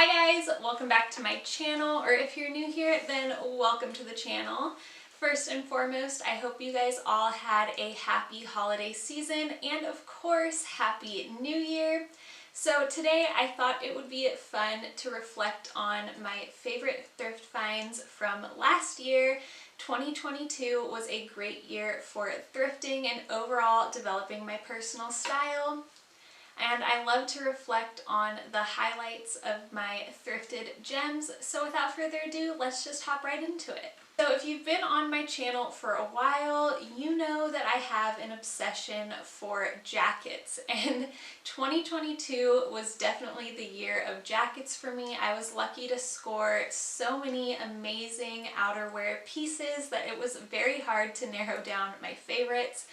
Hi guys, welcome back to my channel, or if you're new here, then welcome to the channel. First and foremost, I hope you guys all had a happy holiday season and of course, Happy New Year. So today I thought it would be fun to reflect on my favorite thrift finds from last year. 2022 was a great year for thrifting and overall developing my personal style. And I love to reflect on the highlights of my thrifted gems. So without further ado, let's just hop right into it. So if you've been on my channel for a while, you know that I have an obsession for jackets. And 2022 was definitely the year of jackets for me. I was lucky to score so many amazing outerwear pieces that it was very hard to narrow down my favorites.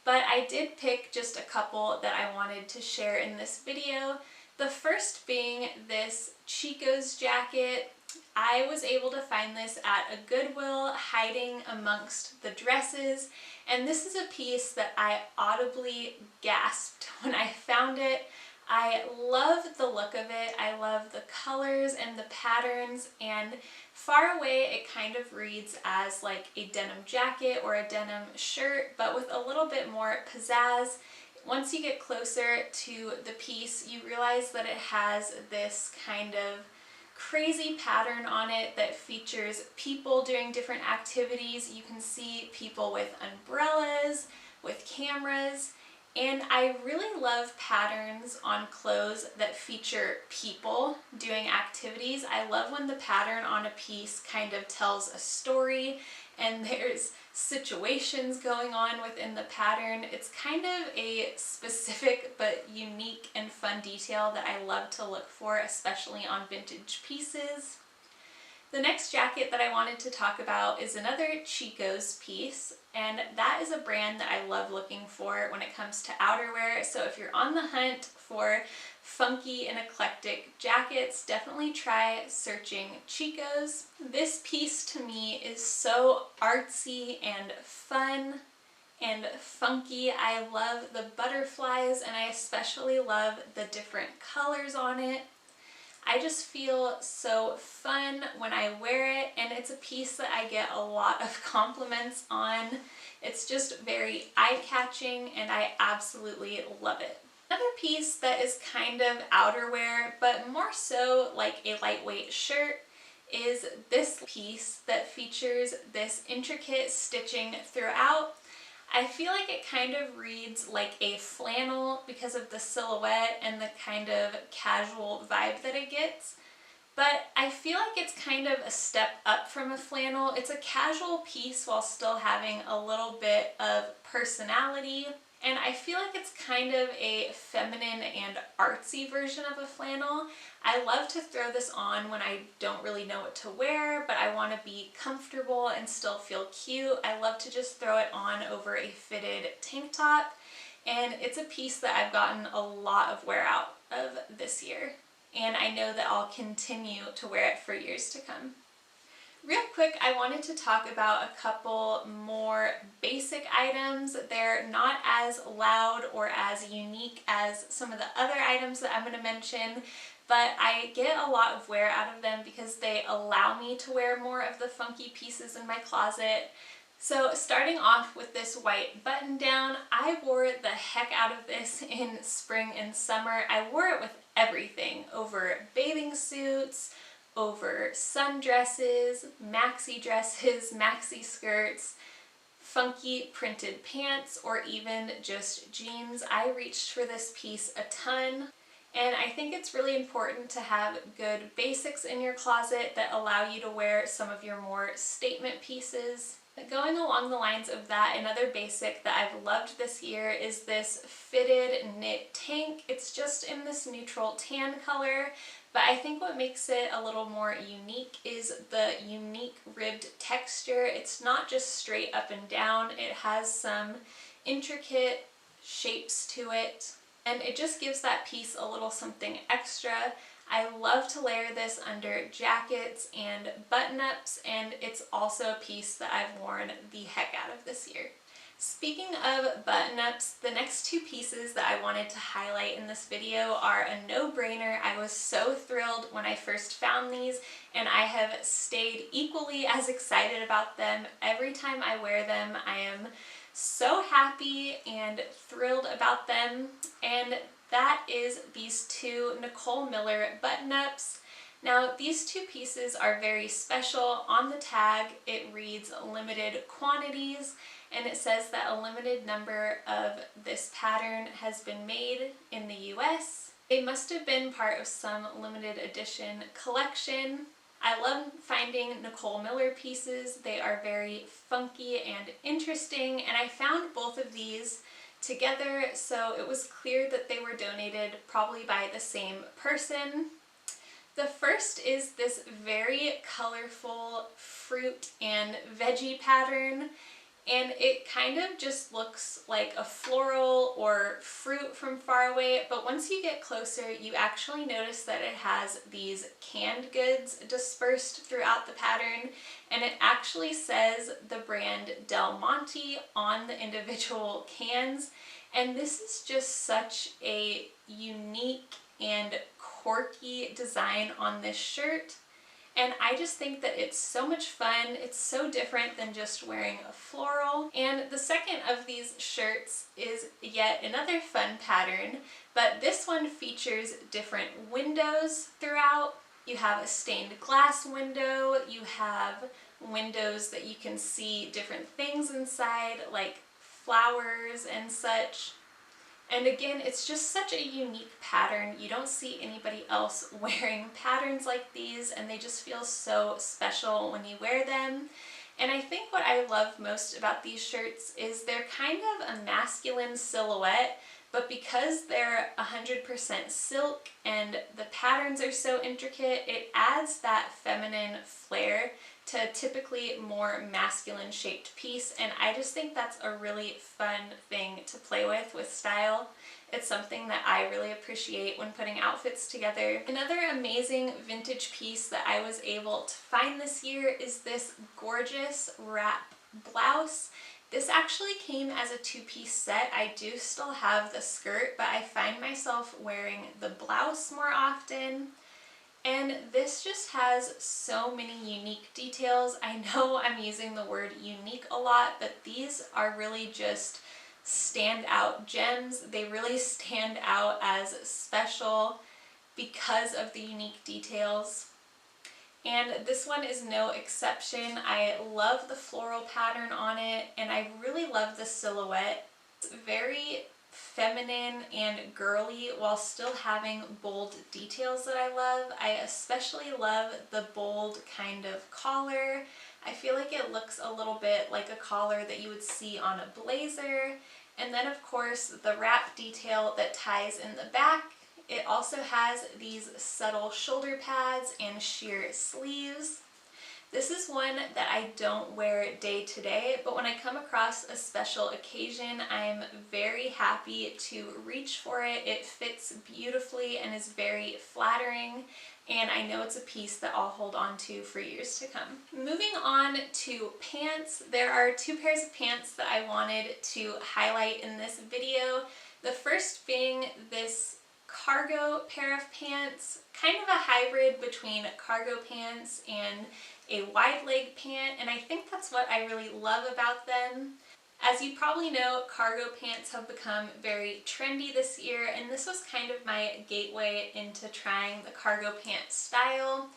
But I did pick just a couple that I wanted to share in this video. The first being this Chico's jacket. I was able to find this at a Goodwill hiding amongst the dresses, and this is a piece that I audibly gasped when I found it. I love the look of it. I love the colors and the patterns, and far away it kind of reads as like a denim jacket or a denim shirt, but with a little bit more pizzazz. Once you get closer to the piece, you realize that it has this kind of crazy pattern on it that features people doing different activities. You can see people with umbrellas, with cameras. And I really love patterns on clothes that feature people doing activities. I love when the pattern on a piece kind of tells a story and there's situations going on within the pattern. It's kind of a specific but unique and fun detail that I love to look for, especially on vintage pieces. The next jacket that I wanted to talk about is another Chico's piece, and that is a brand that I love looking for when it comes to outerwear. So if you're on the hunt for funky and eclectic jackets, definitely try searching Chico's. This piece to me is so artsy and fun and funky. I love the butterflies and I especially love the different colors on it. I just feel so fun when I wear it, and it's a piece that I get a lot of compliments on. It's just very eye-catching and I absolutely love it. Another piece that is kind of outerwear, but more so like a lightweight shirt, is this piece that features this intricate stitching throughout. I feel like it kind of reads like a flannel because of the silhouette and the kind of casual vibe that it gets. But I feel like it's kind of a step up from a flannel. It's a casual piece while still having a little bit of personality. And I feel like it's kind of a feminine and artsy version of a flannel. I love to throw this on when I don't really know what to wear, but I want to be comfortable and still feel cute. I love to just throw it on over a fitted tank top, and it's a piece that I've gotten a lot of wear out of this year, and I know that I'll continue to wear it for years to come. Real quick, I wanted to talk about a couple more basic items. They're not as loud or as unique as some of the other items that I'm going to mention, but I get a lot of wear out of them because they allow me to wear more of the funky pieces in my closet. So starting off with this white button down, I wore the heck out of this in spring and summer. I wore it with everything, over bathing suits, over sundresses, maxi dresses, maxi skirts, funky printed pants, or even just jeans. I reached for this piece a ton. And I think it's really important to have good basics in your closet that allow you to wear some of your more statement pieces. But going along the lines of that, another basic that I've loved this year is this fitted knit tank. It's just in this neutral tan color, but I think what makes it a little more unique is the unique ribbed texture. It's not just straight up and down, it has some intricate shapes to it, and it just gives that piece a little something extra. I love to layer this under jackets and button-ups, and it's also a piece that I've worn the heck out of this year. Speaking of button-ups, the next two pieces that I wanted to highlight in this video are a no-brainer. I was so thrilled when I first found these, and I have stayed equally as excited about them every time I wear them. I am so happy and thrilled about them, and that is these two Nicole Miller button-ups. Now, these two pieces are very special. On the tag, it reads limited quantities, and it says that a limited number of this pattern has been made in the US. They must have been part of some limited edition collection. I love finding Nicole Miller pieces. They are very funky and interesting, and I found both of these together, so it was clear that they were donated probably by the same person. The first is this very colorful fruit and veggie pattern, and it kind of just looks like a floral or fruit from far away, but once you get closer, you actually notice that it has these canned goods dispersed throughout the pattern, and it actually says the brand Del Monte on the individual cans, and this is just such a unique and quirky design on this shirt, and I just think that it's so much fun. It's so different than just wearing a floral. And the second of these shirts is yet another fun pattern, but this one features different windows throughout. You have a stained glass window, you have windows that you can see different things inside, like flowers and such. And again, it's just such a unique pattern. You don't see anybody else wearing patterns like these, and they just feel so special when you wear them. And I think what I love most about these shirts is they're kind of a masculine silhouette, but because they're 100% silk and the patterns are so intricate, it adds that feminine flair to a typically more masculine shaped piece, and I just think that's a really fun thing to play with style. It's something that I really appreciate when putting outfits together. Another amazing vintage piece that I was able to find this year is this gorgeous wrap blouse. This actually came as a two-piece set. I do still have the skirt, but I find myself wearing the blouse more often. And this just has so many unique details. I know I'm using the word unique a lot, but these are really just standout gems. They really stand out as special because of the unique details. And this one is no exception. I love the floral pattern on it, and I really love the silhouette. It's very feminine and girly while still having bold details that I love. I especially love the bold kind of collar. I feel like it looks a little bit like a collar that you would see on a blazer. And then of course the wrap detail that ties in the back. It also has these subtle shoulder pads and sheer sleeves. This is one that I don't wear day to day, but when I come across a special occasion, I'm very happy to reach for it. It fits beautifully and is very flattering, and I know it's a piece that I'll hold on to for years to come. Moving on to pants, there are two pairs of pants that I wanted to highlight in this video. The first being this cargo pair of pants, kind of a hybrid between cargo pants and a wide leg pant, and I think that's what I really love about them. As you probably know, cargo pants have become very trendy this year, and this was kind of my gateway into trying the cargo pant style.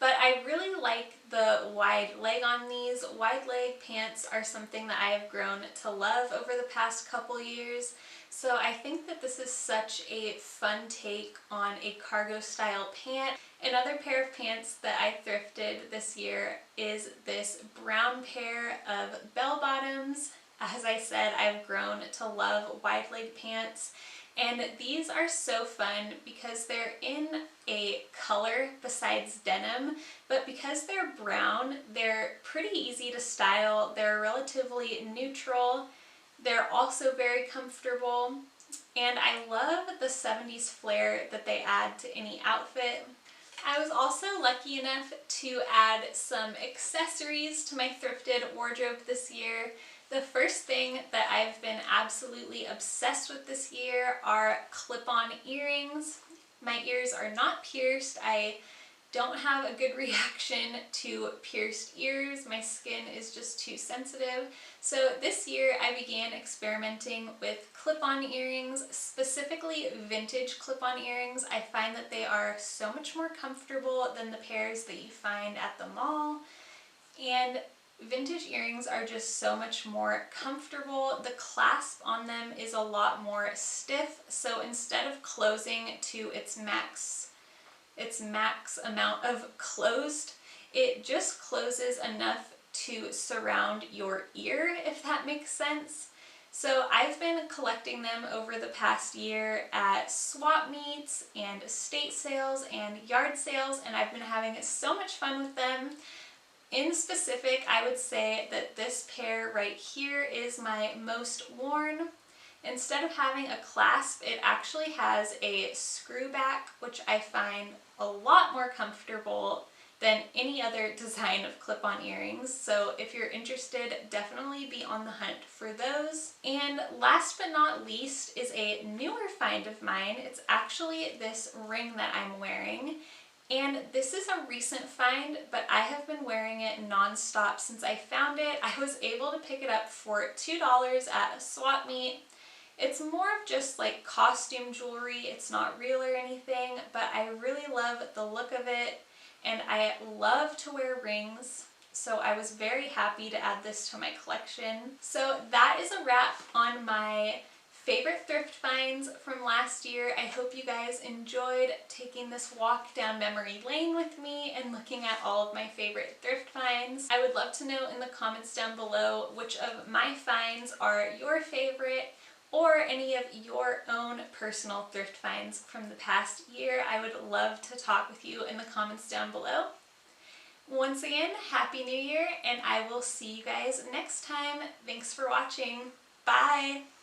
But I really like the wide leg on these. Wide leg pants are something that I have grown to love over the past couple years. So I think that this is such a fun take on a cargo style pant. Another pair of pants that I thrifted this year is this brown pair of bell bottoms. As I said, I've grown to love wide leg pants, and these are so fun because they're in a color besides denim, but because they're brown, they're pretty easy to style. They're relatively neutral. They're also very comfortable, and I love the 70s flair that they add to any outfit. I was also lucky enough to add some accessories to my thrifted wardrobe this year. The first thing that I've been absolutely obsessed with this year are clip-on earrings. My ears are not pierced. I don't have a good reaction to pierced ears. My skin is just too sensitive. So this year I began experimenting with clip-on earrings, specifically vintage clip-on earrings. I find that they are so much more comfortable than the pairs that you find at the mall. And vintage earrings are just so much more comfortable. The clasp on them is a lot more stiff, so instead of closing to its max amount of closed, it just closes enough to surround your ear, if that makes sense. So I've been collecting them over the past year at swap meets and estate sales and yard sales, and I've been having so much fun with them. In specific, I would say that this pair right here is my most worn. Instead of having a clasp, it actually has a screw back, which I find a lot more comfortable than any other design of clip-on earrings. So if you're interested, definitely be on the hunt for those. And last but not least is a newer find of mine. It's actually this ring that I'm wearing. And this is a recent find, but I have been wearing it non-stop since I found it. I was able to pick it up for $2 at a swap meet. It's more of just like costume jewelry. It's not real or anything, but I really love the look of it, and I love to wear rings. So I was very happy to add this to my collection. So that is a wrap on my favorite thrift finds from last year. I hope you guys enjoyed taking this walk down memory lane with me and looking at all of my favorite thrift finds. I would love to know in the comments down below which of my finds are your favorite, or any of your own personal thrift finds from the past year. I would love to talk with you in the comments down below. Once again, Happy New Year, and I will see you guys next time. Thanks for watching. Bye!